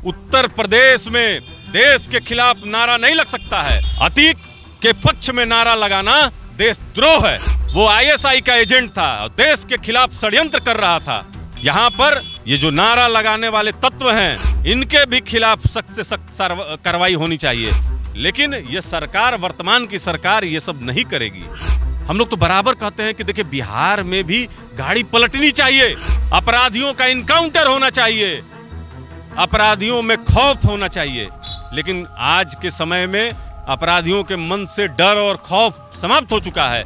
उत्तर प्रदेश में देश के खिलाफ नारा नहीं लग सकता है। अतीक के पक्ष में नारा लगाना देशद्रोह है। वो आईएसआई का एजेंट था और देश के खिलाफ षड्यंत्र कर रहा था। यहाँ पर ये जो नारा लगाने वाले तत्व हैं, इनके भी खिलाफ सख्त से सख्त कार्रवाई होनी चाहिए। लेकिन ये सरकार, वर्तमान की सरकार, ये सब नहीं करेगी। हम लोग तो बराबर कहते हैं कि देखिए, बिहार में भी गाड़ी पलटनी चाहिए, अपराधियों का इनकाउंटर होना चाहिए, अपराधियों में खौफ होना चाहिए। लेकिन आज के समय में अपराधियों के मन से डर और खौफ समाप्त हो चुका है,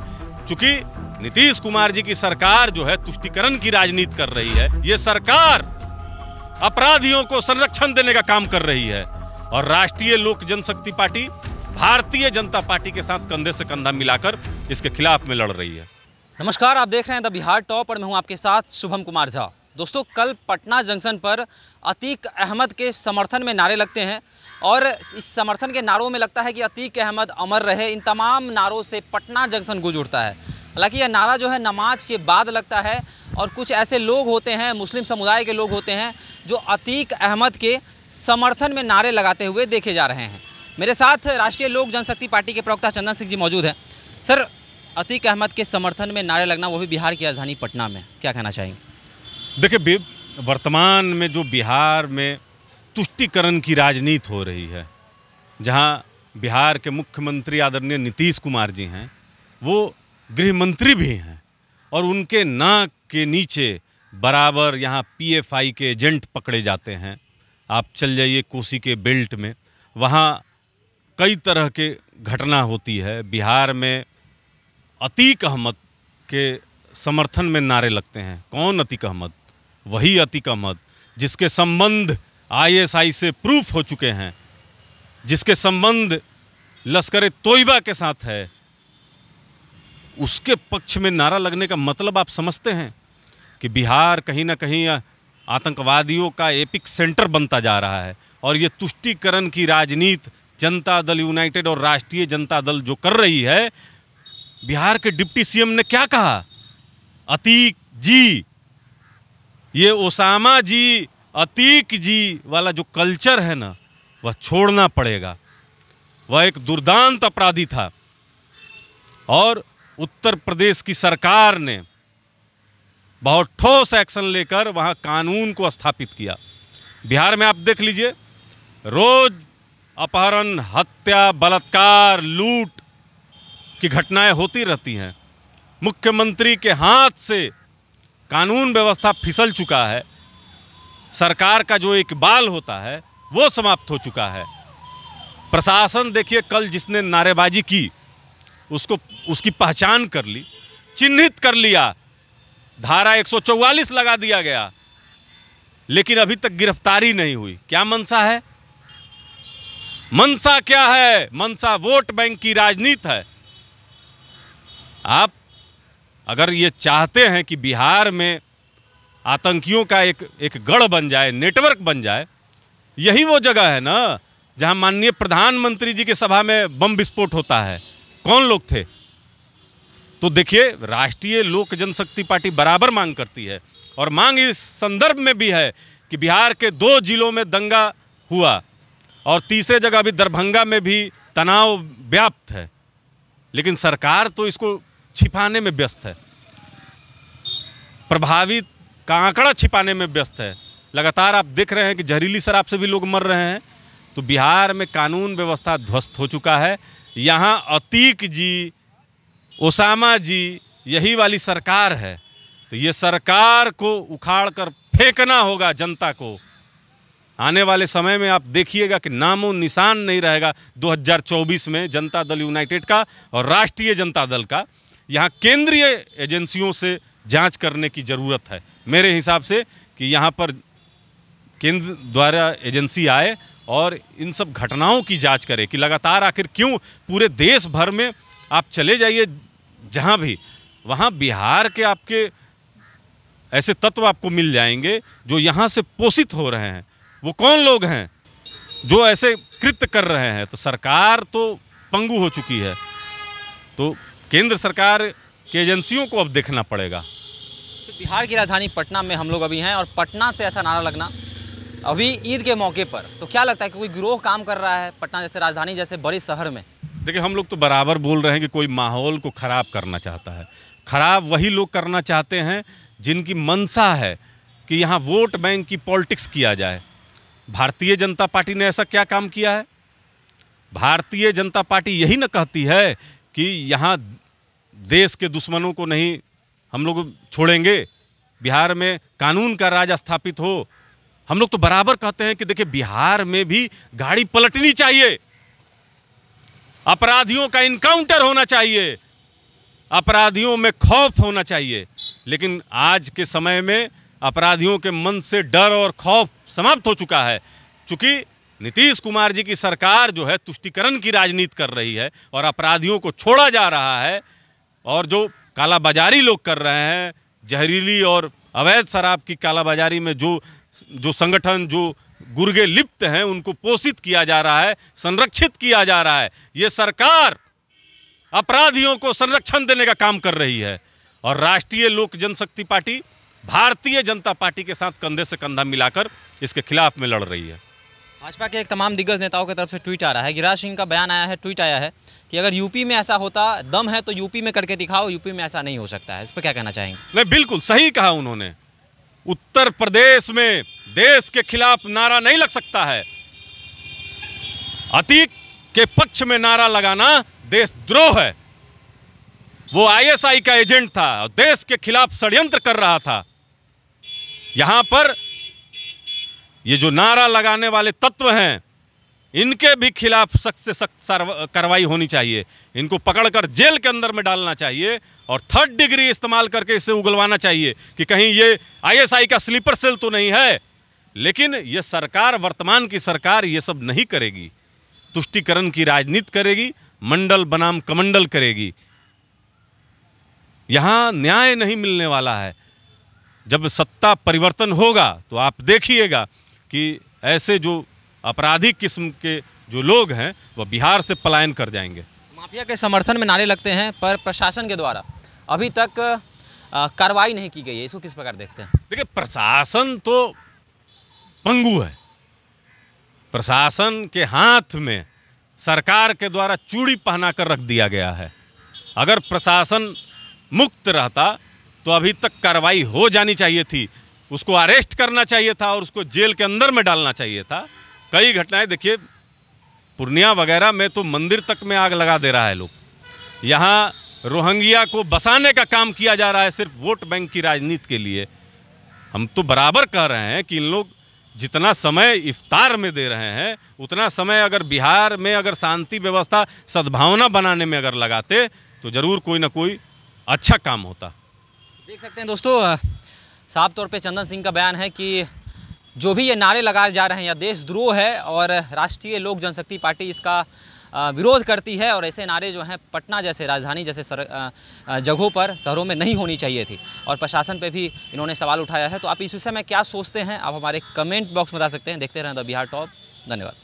क्योंकि नीतीश कुमार जी की सरकार जो है तुष्टीकरण की राजनीति कर रही है। ये सरकार अपराधियों को संरक्षण देने का काम कर रही है और राष्ट्रीय लोक जनशक्ति पार्टी भारतीय जनता पार्टी के साथ कंधे से कंधा मिलाकर इसके खिलाफ में लड़ रही है। नमस्कार, आप देख रहे हैं द बिहार टॉप और मैं हूं आपके साथ शुभम कुमार झा। दोस्तों, कल पटना जंक्शन पर अतीक अहमद के समर्थन में नारे लगते हैं और इस समर्थन के नारों में लगता है कि अतीक अहमद अमर रहे। इन तमाम नारों से पटना जंक्शन गूंज उठता है। हालांकि यह नारा जो है नमाज के बाद लगता है और कुछ ऐसे लोग होते हैं, मुस्लिम समुदाय के लोग होते हैं, जो अतीक अहमद के समर्थन में नारे लगाते हुए देखे जा रहे हैं। मेरे साथ राष्ट्रीय लोक जनशक्ति पार्टी के प्रवक्ता चंदन सिंह जी मौजूद हैं। सर, अतीक अहमद के समर्थन में नारे लगना, वो भी बिहार की राजधानी पटना में, क्या कहना चाहेंगे? देखिए, वर्तमान में जो बिहार में तुष्टीकरण की राजनीति हो रही है, जहां बिहार के मुख्यमंत्री आदरणीय नीतीश कुमार जी हैं, वो गृह मंत्री भी हैं और उनके नाक के नीचे बराबर यहाँ पीएफआई के एजेंट पकड़े जाते हैं। आप चल जाइए कोसी के बेल्ट में, वहाँ कई तरह के घटना होती है। बिहार में अतीक अहमद के समर्थन में नारे लगते हैं। कौन अतीक अहमद? वही अतीक अहमद जिसके संबंध आईएसआई से प्रूफ हो चुके हैं, जिसके संबंध लश्कर तोयबा के साथ है। उसके पक्ष में नारा लगने का मतलब आप समझते हैं कि बिहार कहीं ना कहीं आतंकवादियों का एपिक सेंटर बनता जा रहा है। और ये तुष्टीकरण की राजनीति जनता दल यूनाइटेड और राष्ट्रीय जनता दल जो कर रही है, बिहार के डिप्टी सीएम ने क्या कहा? अतीक जी, ये ओसामा जी, अतीक जी वाला जो कल्चर है ना, वह छोड़ना पड़ेगा। वह एक दुर्दांत अपराधी था और उत्तर प्रदेश की सरकार ने बहुत ठोस एक्शन लेकर वहां कानून को स्थापित किया। बिहार में आप देख लीजिए, रोज अपहरण, हत्या, बलात्कार, लूट की घटनाएं होती रहती हैं। मुख्यमंत्री के हाथ से कानून व्यवस्था फिसल चुका है। सरकार का जो इकबाल होता है वो समाप्त हो चुका है। प्रशासन देखिए, कल जिसने नारेबाजी की उसको उसकी पहचान कर ली, चिन्हित कर लिया, धारा 144 लगा दिया गया, लेकिन अभी तक गिरफ्तारी नहीं हुई। क्या मंशा है? मंशा क्या है? मंशा वोट बैंक की राजनीति है। आप अगर ये चाहते हैं कि बिहार में आतंकियों का एक गढ़ बन जाए, नेटवर्क बन जाए, यही वो जगह है ना जहां माननीय प्रधानमंत्री जी की सभा में बम विस्फोट होता है। कौन लोग थे? तो देखिए, राष्ट्रीय लोक जनशक्ति पार्टी बराबर मांग करती है और मांग इस संदर्भ में भी है कि बिहार के 2 जिलों में दंगा हुआ और तीसरे जगह भी दरभंगा में भी तनाव व्याप्त है, लेकिन सरकार तो इसको छिपाने में व्यस्त है, प्रभावित का आंकड़ा छिपाने में व्यस्त है। लगातार आप देख रहे हैं कि जहरीली शराब से भी लोग मर रहे हैं। तो बिहार में कानून व्यवस्था ध्वस्त हो चुका है। यहाँ अतीक जी, ओसामा जी, यही वाली सरकार है। तो ये सरकार को उखाड़ कर फेंकना होगा जनता को। आने वाले समय में आप देखिएगा कि नामो निशान नहीं रहेगा 2024 में जनता दल यूनाइटेड का और राष्ट्रीय जनता दल का। यहाँ केंद्रीय एजेंसियों से जांच करने की ज़रूरत है मेरे हिसाब से, कि यहाँ पर केंद्र द्वारा एजेंसी आए और इन सब घटनाओं की जांच करे कि लगातार आखिर क्यों पूरे देश भर में आप चले जाइए जहाँ भी, वहाँ बिहार के आपके ऐसे तत्व आपको मिल जाएंगे जो यहाँ से पोषित हो रहे हैं। वो कौन लोग हैं जो ऐसे कृत्य कर रहे हैं? तो सरकार तो पंगु हो चुकी है। तो केंद्र सरकार की एजेंसियों को अब देखना पड़ेगा। बिहार की राजधानी पटना में हम लोग अभी हैं और पटना से ऐसा नारा लगना अभी ईद के मौके पर तो क्या लगता है कि कोई गिरोह काम कर रहा है पटना जैसे राजधानी जैसे बड़े शहर में? देखिए, हम लोग तो बराबर बोल रहे हैं कि कोई माहौल को ख़राब करना चाहता है। ख़राब वही लोग करना चाहते हैं जिनकी मंशा है कि यहाँ वोट बैंक की पॉलिटिक्स किया जाए। भारतीय जनता पार्टी ने ऐसा क्या काम किया है? भारतीय जनता पार्टी यही न कहती है कि यहाँ देश के दुश्मनों को नहीं हम लोग छोड़ेंगे, बिहार में कानून का राज स्थापित हो। हम लोग तो बराबर कहते हैं कि देखिए, बिहार में भी गाड़ी पलटनी चाहिए, अपराधियों का इनकाउंटर होना चाहिए, अपराधियों में खौफ होना चाहिए। लेकिन आज के समय में अपराधियों के मन से डर और खौफ समाप्त हो चुका है, चूँकि नीतीश कुमार जी की सरकार जो है तुष्टीकरण की राजनीति कर रही है और अपराधियों को छोड़ा जा रहा है। और जो कालाबाजारी लोग कर रहे हैं, जहरीली और अवैध शराब की कालाबाजारी में जो संगठन, जो गुर्गे लिप्त हैं, उनको पोषित किया जा रहा है, संरक्षित किया जा रहा है। ये सरकार अपराधियों को संरक्षण देने का काम कर रही है और राष्ट्रीय लोक जनशक्ति पार्टी भारतीय जनता पार्टी के साथ कंधे से कंधा मिलाकर इसके खिलाफ में लड़ रही है। भाजपा के एक तमाम दिग्गज नेताओं की तरफ से ट्वीट आ रहा है, गिरिराज सिंह का बयान आया है, ट्वीट आया है कि अगर यूपी में ऐसा होता, दम है तो यूपी में करके दिखाओ, यूपी में ऐसा नहीं हो सकता है। इस पर क्या कहना चाहेंगे? नहीं, बिल्कुल सही कहा उन्होंने। उत्तर प्रदेश में देश के खिलाफ नारा नहीं लग सकता है। अतीक के पक्ष में नारा लगाना देशद्रोह है। वो आईएसआई का एजेंट था और देश के खिलाफ षड्यंत्र कर रहा था। यहां पर ये जो नारा लगाने वाले तत्व हैं, इनके भी खिलाफ सख्त से सख्त कार्रवाई होनी चाहिए। इनको पकड़कर जेल के अंदर में डालना चाहिए और 3rd डिग्री इस्तेमाल करके इसे उगलवाना चाहिए कि कहीं ये आईएसआई का स्लीपर सेल तो नहीं है। लेकिन ये सरकार, वर्तमान की सरकार, ये सब नहीं करेगी। तुष्टीकरण की राजनीति करेगी, मंडल बनाम कमंडल करेगी। यहाँ न्याय नहीं मिलने वाला है। जब सत्ता परिवर्तन होगा तो आप देखिएगा कि ऐसे जो आपराधिक किस्म के जो लोग हैं वह बिहार से पलायन कर जाएंगे। माफिया के समर्थन में नारे लगते हैं पर प्रशासन के द्वारा अभी तक कार्रवाई नहीं की गई है, इसको किस प्रकार देखते हैं? देखिए, प्रशासन तो पंगु है। प्रशासन के हाथ में सरकार के द्वारा चूड़ी पहना कर रख दिया गया है। अगर प्रशासन मुक्त रहता तो अभी तक कार्रवाई हो जानी चाहिए थी, उसको अरेस्ट करना चाहिए था और उसको जेल के अंदर में डालना चाहिए था। कई घटनाएं देखिए, पूर्णिया वगैरह में तो मंदिर तक में आग लगा दे रहा है लोग। यहाँ रोहिंग्या को बसाने का काम किया जा रहा है सिर्फ वोट बैंक की राजनीति के लिए। हम तो बराबर कह रहे हैं कि इन लोग जितना समय इफ्तार में दे रहे हैं, उतना समय अगर बिहार में अगर शांति व्यवस्था, सद्भावना बनाने में अगर लगाते तो ज़रूर कोई ना कोई अच्छा काम होता। देख सकते हैं दोस्तों, साफ तौर पे चंदन सिंह का बयान है कि जो भी ये नारे लगाए जा रहे हैं, यह देशद्रोह है और राष्ट्रीय लोक जनशक्ति पार्टी इसका विरोध करती है। और ऐसे नारे जो हैं पटना जैसे राजधानी जैसे जगहों पर, शहरों में नहीं होनी चाहिए थी। और प्रशासन पे भी इन्होंने सवाल उठाया है। तो आप इस विषय में क्या सोचते हैं, आप हमारे कमेंट बॉक्स में बता सकते हैं। देखते रहें द बिहार टॉप। धन्यवाद।